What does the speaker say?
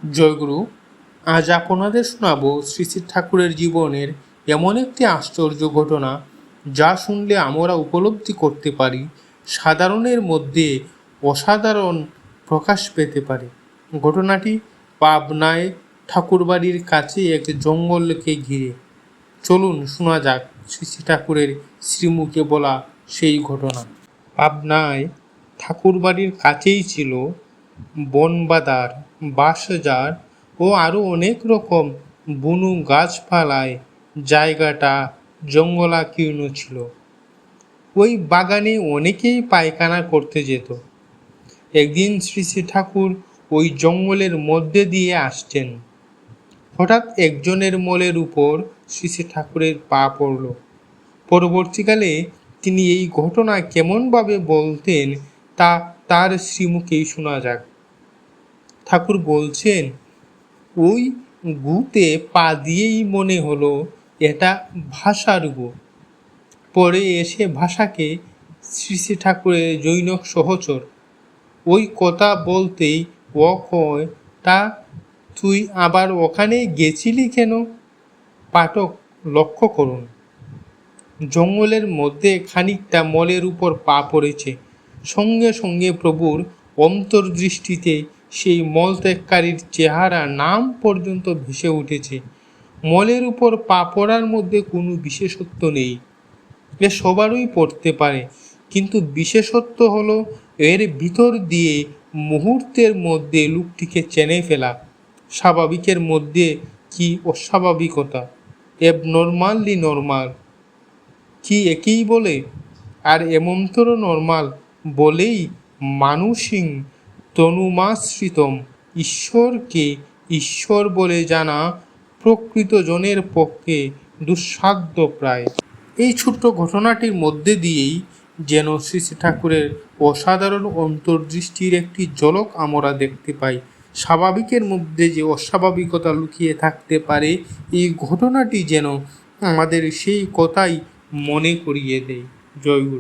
জয়গুরু, আজ আপনাদের শোনাব শ্রী শ্রী ঠাকুরের জীবনের এমন একটি আশ্চর্য ঘটনা যা শুনলে আমরা উপলব্ধি করতে পারি সাধারণের মধ্যে অসাধারণ প্রকাশ পেতে পারে। ঘটনাটি পাবনায় ঠাকুরবাড়ির কাছে এক জঙ্গলকে ঘিরে। চলুন শোনা যাক শ্রী শ্রী ঠাকুরের শ্রীমুখে বলা সেই ঘটনা। পাবনায় ঠাকুরবাড়ির কাছেই ছিল বনবাদার, বাঁশঝাড় ও আরও অনেক রকম বুনো গাছপালায় জায়গাটা জঙ্গলাকীর্ণ ছিল। ওই বাগানে অনেকেই পায়খানা করতে যেত। একদিন শ্রী শ্রী ঠাকুর ওই জঙ্গলের মধ্যে দিয়ে আসছেন। হঠাৎ একজনের মলের উপর শ্রী শ্রী ঠাকুরের পা পড়ল। পরবর্তীকালে তিনি এই ঘটনা কেমনভাবে বলতেন তা তার শ্রীমুখেই শোনা যাক। ঠাকুর বলছেন, ওই গুতে পা দিয়েই মনে হলো এটা ভাষার গু। পরে এসে ভাষাকে শ্রী শ্রী ঠাকুরের জৈনক সহচর। ওই কথা বলতেই ও কয়, তা তুই আবার ওখানে গেছিলি কেন? পাঠক লক্ষ্য করুন, জঙ্গলের মধ্যে খানিকটা মলের উপর পা পড়েছে। সঙ্গে সঙ্গে প্রভুর অন্তর্দৃষ্টিতে সেই মলত্যাগকারীর চেহারা নাম পর্যন্ত ভেসে উঠেছে। মলের উপর পা পড়ার মধ্যে কোনো বিশেষত্ব নেই, এ সবারই পড়তে পারে, কিন্তু বিশেষত্ব হলো এর ভিতর দিয়ে মুহূর্তের মধ্যে লোকটিকে চেনে ফেলা। স্বাভাবিকের মধ্যে কি অস্বাভাবিকতা, অ্যাবনর্মালি নর্মাল কি একেই বলে। আর এমনতর নর্মাল বলেই মানুষিং তনুমাশ্রিতম ঈশ্বরকে ঈশ্বর বলে জানা প্রকৃত জনের পক্ষে দুঃসাধ্য প্রায়। এই ছোট্ট ঘটনাটির মধ্যে দিয়েই যেন শ্রী শ্রী ঠাকুরের অসাধারণ অন্তর্দৃষ্টির একটি ঝলক আমরা দেখতে পাই। স্বাভাবিকের মধ্যে যে অস্বাভাবিকতা লুকিয়ে থাকতে পারে, এই ঘটনাটি যেন আমাদের সেই কথাই মনে করিয়ে দেয়। জয়গুরু।